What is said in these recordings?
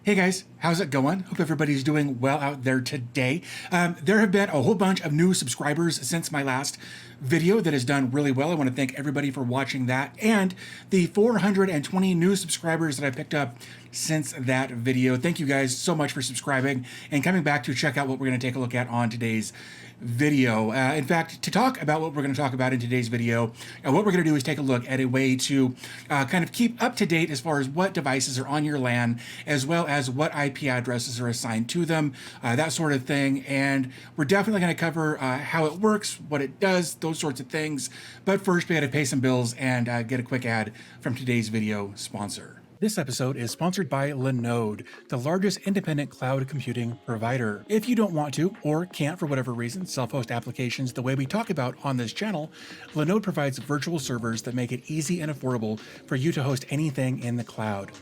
Hey guys, how's it going? Hope everybody's doing well out there today. There have been a whole bunch of new subscribers since my last video that has done really well. I want to thank everybody for watching that, and the 420 new subscribers that I picked up since that video. Thank you guys so much for subscribing and coming back to check out what we're going to take a look at on today's video. In fact, to talk about what we're going to talk about in today's video, what we're going to do is take a look at a way to kind of keep up to date as far as what devices are on your LAN, as well as what IP addresses are assigned to them, that sort of thing. And we're definitely going to cover how it works, what it does, those sorts of things. But first, we got to pay some bills and get a quick ad from today's video sponsor. This episode is sponsored by Linode, the largest independent cloud computing provider. If you don't want to, or can't for whatever reason, self-host applications the way we talk about on this channel, Linode provides virtual servers that make it easy and affordable for you to host anything in the cloud.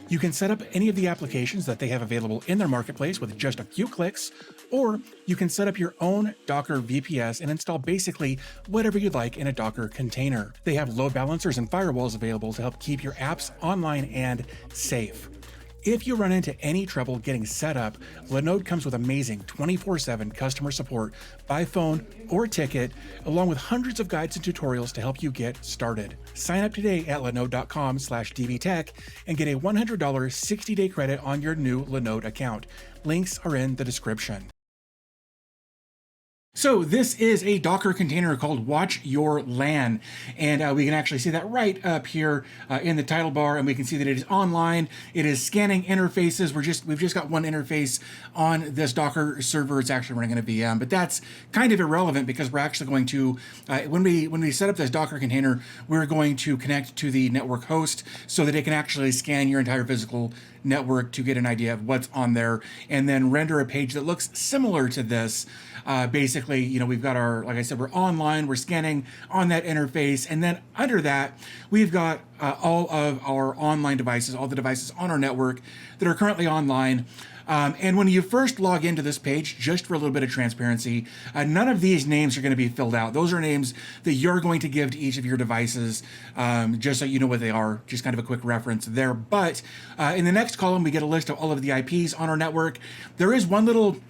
You can set up any of the applications that they have available in their marketplace with just a few clicks, or you can set up your own Docker VPS and install basically whatever you'd like in a Docker container. They have load balancers and firewalls available to help keep your apps online and safe. If you run into any trouble getting set up, Linode comes with amazing 24/7 customer support by phone or ticket, along with hundreds of guides and tutorials to help you get started. Sign up today at linode.com/dvtech and get a $100 60-day credit on your new Linode account. Links are in the description. So this is a Docker container called WatchYourLan, and we can actually see that right up here in the title bar, and we can see that it is online. It is scanning interfaces. We've just got one interface on this Docker server. It's actually running in a VM, but that's kind of irrelevant because we're actually going to when we set up this Docker container, we're going to connect to the network host so that it can actually scan your entire physical network to get an idea of what's on there, and then render a page that looks similar to this. Basically, you know, we've got our, like I said, we're online, we're scanning on that interface, and then under that, we've got all of our online devices, all the devices on our network that are currently online. And when you first log into this page, just for a little bit of transparency, none of these names are going to be filled out. Those are names that you're going to give to each of your devices, just so you know what they are, just kind of a quick reference there. But in the next column, we get a list of all of the IPs on our network. There is one little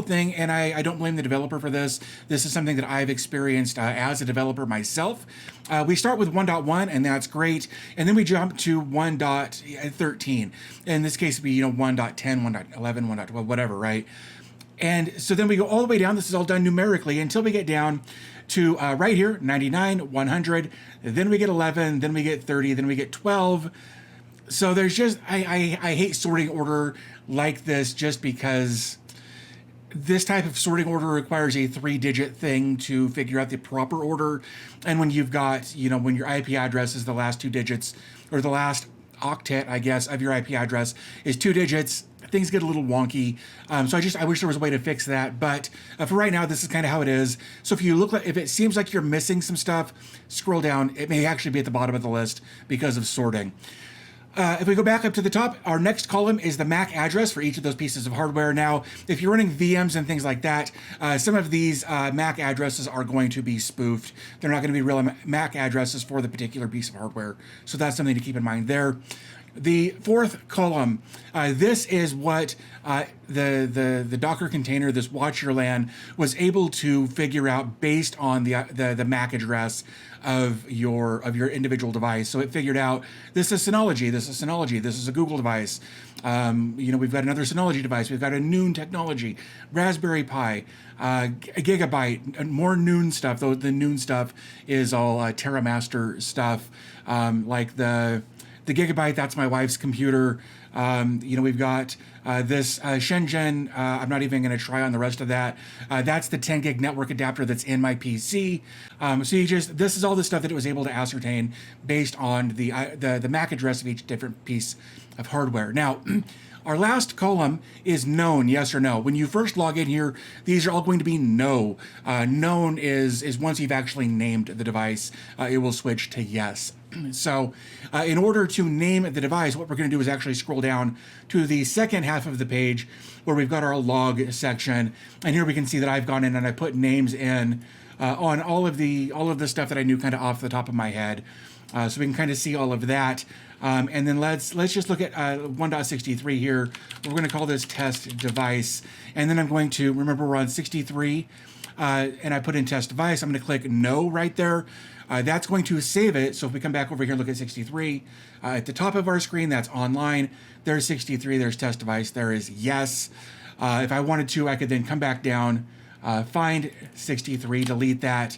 thing, and I don't blame the developer for this. This is something that I've experienced as a developer myself. We start with 1.1, and that's great. And then we jump to 1.13. In this case, it'd be 1.10, 1.11, 1.12, whatever, right? And so then we go all the way down. This is all done numerically until we get down to right here, 99, 100. Then we get 11. Then we get 30. Then we get 12. So there's just, I hate sorting order like this just because this type of sorting order requires a 3-digit thing to figure out the proper order. And when you've got, when your IP address is the last 2 digits, or the last octet, I guess, of your IP address is 2 digits, things get a little wonky. So I wish there was a way to fix that. But for right now, this is kind of how it is. So if it seems like you're missing some stuff, scroll down. It may actually be at the bottom of the list because of sorting. If we go back up to the top, our next column is the MAC address for each of those pieces of hardware. Now, if you're running VMs and things like that, some of these MAC addresses are going to be spoofed. They're not going to be real MAC addresses for the particular piece of hardware. So that's something to keep in mind there. The fourth column, this is what the Docker container, this WatchYourLan, was able to figure out based on the MAC address of your individual device. So it figured out this is Synology, this is Synology, this is a Google device. We've got another Synology device, we've got a Noon technology, Raspberry Pi, a Gigabyte, more Noon stuff. Though the Noon stuff is all TerraMaster stuff, like the Gigabyte, that's my wife's computer. We've got this Shenzhen. I'm not even going to try on the rest of that. That's the 10 gig network adapter that's in my PC. This is all the stuff that it was able to ascertain based on the MAC address of each different piece of hardware. Now, our last column is known, yes or no. When you first log in here, these are all going to be no. Known is once you've actually named the device, it will switch to yes. So in order to name the device, what we're going to do is actually scroll down to the second half of the page where we've got our log section. And here we can see that I've gone in and I put names in on all of the stuff that I knew kind of off the top of my head. So we can kind of see all of that. And then let's just look at 1.63 here. We're going to call this test device. And then I'm going to, remember we're on 63, and I put in test device. I'm going to click no right there. That's going to save it. So if we come back over here and look at 63, at the top of our screen, that's online. There's 63, there's test device, there is yes. If I wanted to, I could then come back down, find 63, delete that,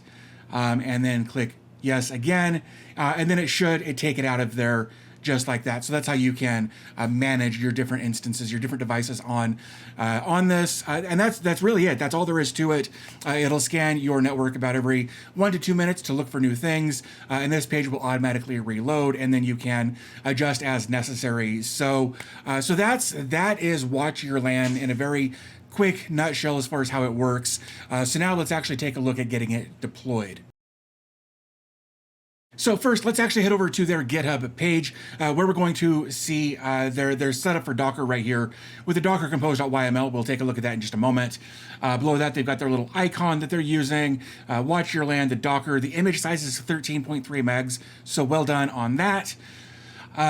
and then click yes again. And then it should take it out of there just like that. So that's how you can manage your different instances, your different devices on this. And that's really it. That's all there is to it. It'll scan your network about every 1 to 2 minutes to look for new things. And this page will automatically reload, and then you can adjust as necessary. So that is Watch Your LAN in a very quick nutshell as far as how it works. So now let's actually take a look at getting it deployed. So first, let's actually head over to their GitHub page where we're going to see their setup for Docker right here with the docker-compose.yml. We'll take a look at that in just a moment. Below that, they've got their little icon that they're using. Watch Your LAN, the Docker. The image size is 13.3 megs, so well done on that.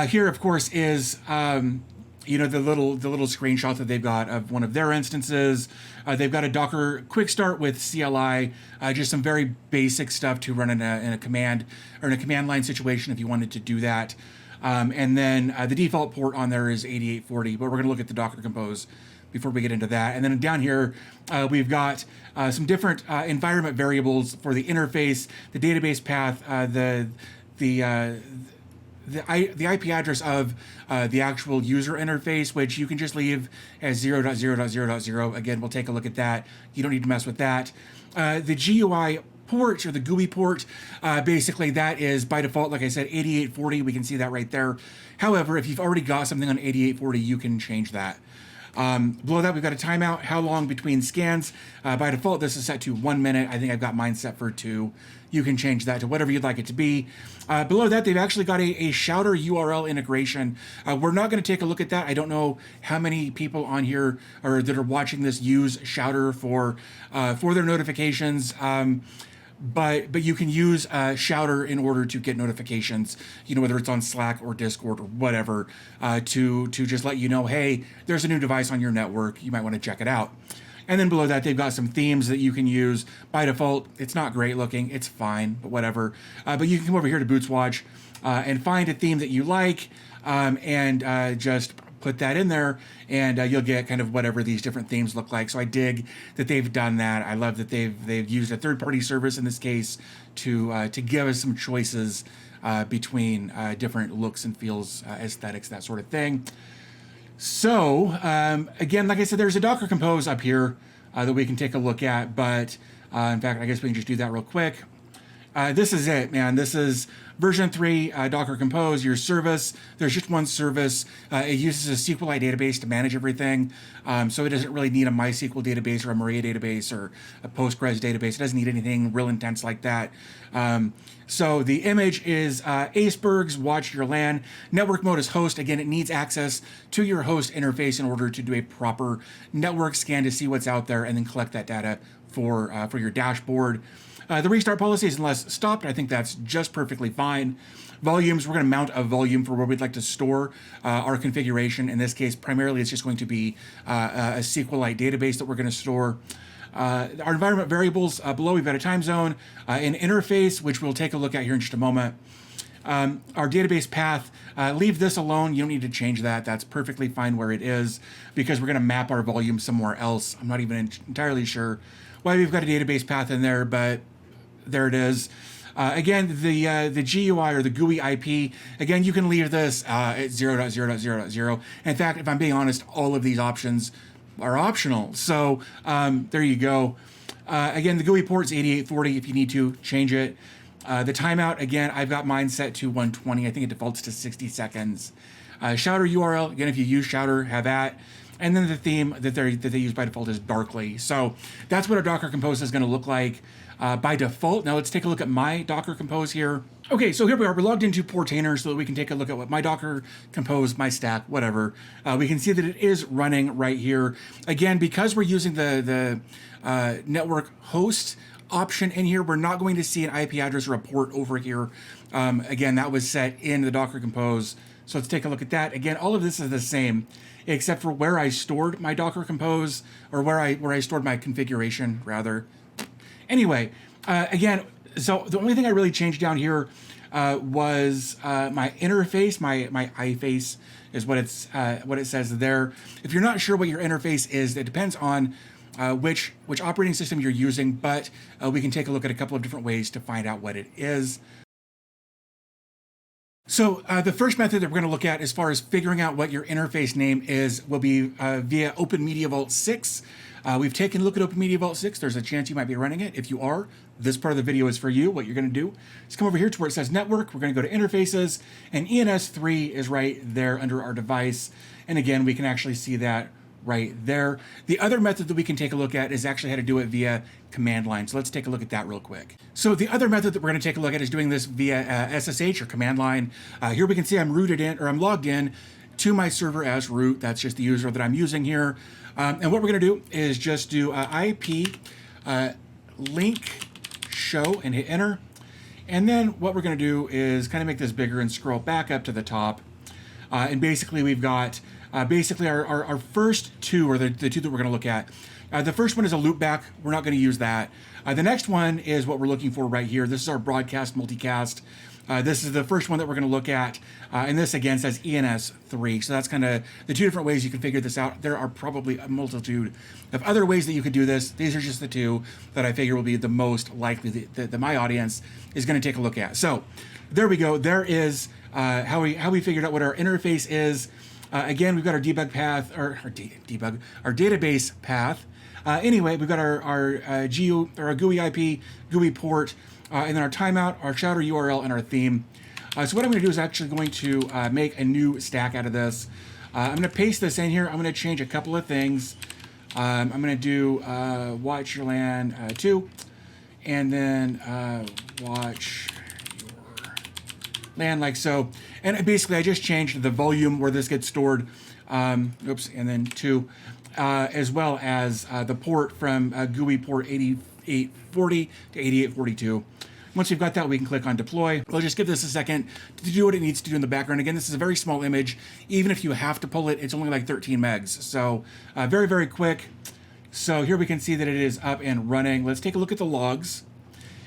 Here, of course, is the little screenshot that they've got of one of their instances. They've got a Docker quick start with CLI, just some very basic stuff to run in a command or in a command line situation if you wanted to do that. And then the default port on there is 8840, but we're going to look at the Docker Compose before we get into that. And then down here, we've got some different environment variables for the interface, the database path, the IP address of the actual user interface, which you can just leave as 0.0.0.0. Again, we'll take a look at that. You don't need to mess with that. The GUI port or the GUI port, basically that is by default, like I said, 8840. We can see that right there. However, if you've already got something on 8840, you can change that. Below that, we've got a timeout, how long between scans. By default, this is set to 1 minute. I think I've got mine set for 2. You can change that to whatever you'd like it to be. Below that, they've actually got a Shouter URL integration. We're not going to take a look at that. I don't know how many people on here or that are watching this use Shouter for their notifications. But you can use Shouter in order to get notifications, whether it's on Slack or Discord or whatever, to just let you know, hey, there's a new device on your network. You might want to check it out. And then below that, they've got some themes that you can use. By default, it's not great looking. It's fine, but whatever. But you can come over here to BootsWatch and find a theme that you like and just put that in there, and you'll get kind of whatever these different themes look like. So I dig that they've done that. I love that they've used a third-party service in this case to give us some choices between different looks and feels, aesthetics, that sort of thing. So again, like I said, there's a Docker Compose up here that we can take a look at, but in fact, I guess we can just do that real quick. This is it, man. This is version 3, Docker Compose, your service. There's just one service. It uses a SQLite database to manage everything. So it doesn't really need a MySQL database or a Maria database or a Postgres database. It doesn't need anything real intense like that. So the image is Aceberg's Watch Your LAN. Network mode is host. Again, it needs access to your host interface in order to do a proper network scan to see what's out there and then collect that data for your dashboard. The restart policy is unless stopped. I think that's just perfectly fine. Volumes, we're going to mount a volume for where we'd like to store our configuration. In this case, primarily it's just going to be a SQLite database that we're going to store. Our environment variables, below we've got a time zone, an interface, which we'll take a look at here in just a moment. Our database path, leave this alone. You don't need to change that. That's perfectly fine where it is because we're going to map our volume somewhere else. I'm not even entirely sure why we've got a database path in there, but there it is. Again, the GUI or the GUI IP, again, you can leave this at 0.0.0.0. In fact, if I'm being honest, all of these options are optional. So there you go. Again, the GUI port is 8840 if you need to change it. The timeout, again, I've got mine set to 120. I think it defaults to 60 seconds. Shouter URL, again, if you use Shouter, have at. And then the theme that they use by default is Darkly. So that's what our Docker Compose is going to look like by default. Now let's take a look at my Docker Compose here. Okay, so here we are. We're logged into Portainer so that we can take a look at what my Docker Compose, my stack, whatever. We can see that it is running right here. Again, because we're using the network host option in here, we're not going to see an IP address or a port over here Again, that was set in the Docker Compose. So let's take a look at that. Again, all of this is the same, except for where I stored my Docker Compose, or where I stored my configuration, rather. Anyway, again, so the only thing I really changed down here was my interface, my iFace is what it says there. If you're not sure what your interface is, it depends on which operating system you're using, but we can take a look at a couple of different ways to find out what it is. So the first method that we're going to look at as far as figuring out what your interface name is will be via Open Media Vault 6. We've taken a look at Open Media Vault 6. There's a chance you might be running it. If you are, this part of the video is for you. What you're going to do is come over here to where it says Network. We're going to go to Interfaces, and ENS3 is right there under our device. And again, we can actually see that right there. The other method that we can take a look at is actually how to do it via command line. So let's take a look at that real quick. So the other method that we're going to take a look at is doing this via SSH or command line. Here we can see I'm rooted in, or I'm logged in to my server as root. That's just the user that I'm using here. And what we're going to do is just do IP link show and hit enter. And then what we're going to do is kind of make this bigger and scroll back up to the top. And basically we've got basically our first two, or the two that we're going to look at. The first one is a loopback. We're not going to use that. The next one is what we're looking for right here. This is our broadcast multicast. This is the first one that we're going to look at. And this again says ENS3. So that's kind of the two different ways you can figure this out. There are probably a multitude of other ways that you could do this. These are just the two that I figure will be the most likely that my audience is going to take a look at. So there we go. There is how we figured out what our interface is. Again, we've got our debug path, our database path. Anyway, we've got our GUI IP, GUI port, and then our timeout, our chowder URL, and our theme. So what I'm going to do is actually going to make a new stack out of this. I'm going to paste this in here. I'm going to change a couple of things. I'm going to do WatchYourLan 2, and then watch LAN like so. And basically I just changed the volume where this gets stored, and then 2, as well as the port from GUI port 8840 to 8842. Once we've got that, we can click on deploy. We'll just give this a second to do what it needs to do in the background. Again, this is a very small image. Even if you have to pull it, it's only like 13 megs. So very, very quick. So here we can see that it is up and running. Let's take a look at the logs.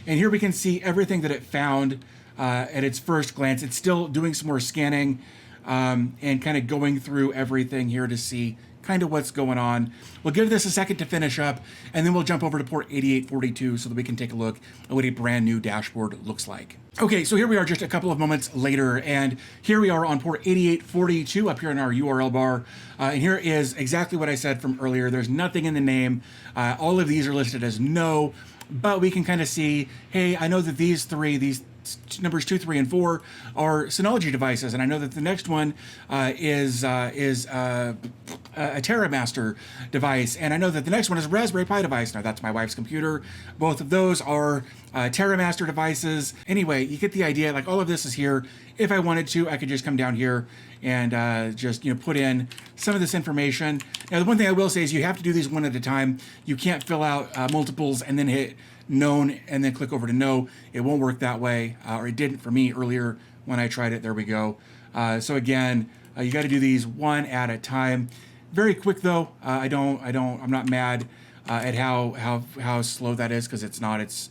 And here we can see everything that it found at its first glance. It's still doing some more scanning and kind of going through everything here to see kind of what's going on. We'll give this a second to finish up, and then we'll jump over to port 8842 so that we can take a look at what a brand new dashboard looks like. Okay, so here we are just a couple of moments later, and here we are on port 8842 up here in our URL bar. And here is exactly what I said from earlier. There's nothing in the name. All of these are listed as no, but we can kind of see, hey, I know that these numbers 2, 3, and 4 are Synology devices, and I know that the next one is a TerraMaster device, and I know that the next one is a Raspberry Pi device. Now that's my wife's computer. Both of those are TerraMaster devices. Anyway, you get the idea. Like all of this is here. If I wanted to, I could just come down here and just put in some of this information. Now the one thing I will say is you have to do these one at a time. You can't fill out multiples and then hit known and then click over to no. It won't work that way, or it didn't for me earlier when I tried it. There we go. So again, you got to do these one at a time. Very quick though. I'm not mad at how slow that is, because it's not. It's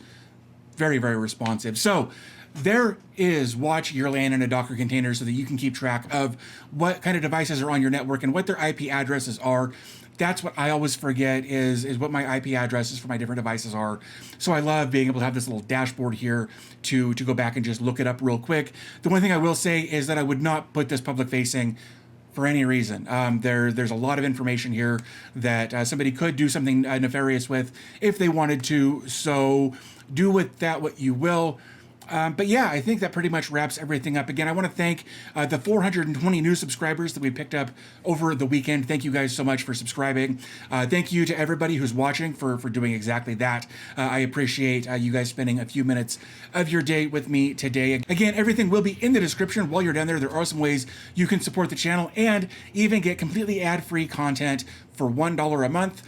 very, very responsive. So there is WatchYourLan in a Docker container so that you can keep track of what kind of devices are on your network and what their IP addresses are. That's what I always forget is what my IP addresses for my different devices are. So I love being able to have this little dashboard here to go back and just look it up real quick. The one thing I will say is that I would not put this public facing for any reason. There's a lot of information here that somebody could do something nefarious with if they wanted to. So do with that what you will. But yeah, I think that pretty much wraps everything up. Again, I want to thank the 420 new subscribers that we picked up over the weekend. Thank you guys so much for subscribing. Thank you to everybody who's watching for doing exactly that. I appreciate you guys spending a few minutes of your day with me today. Again, everything will be in the description. While you're down there, there are some ways you can support the channel and even get completely ad-free content for $1 a month.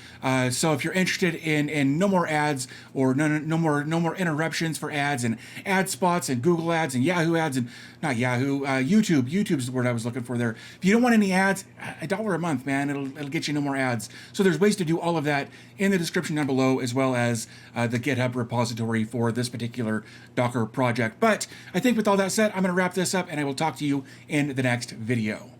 So if you're interested in no more ads or no more interruptions for ads and ad spots and Google ads and Yahoo ads and not Yahoo, YouTube's the word I was looking for there. If you don't want any ads, $1 a month, man, it'll get you no more ads. So there's ways to do all of that in the description down below, as well as the GitHub repository for this particular Docker project. But I think with all that said, I'm going to wrap this up and I will talk to you in the next video.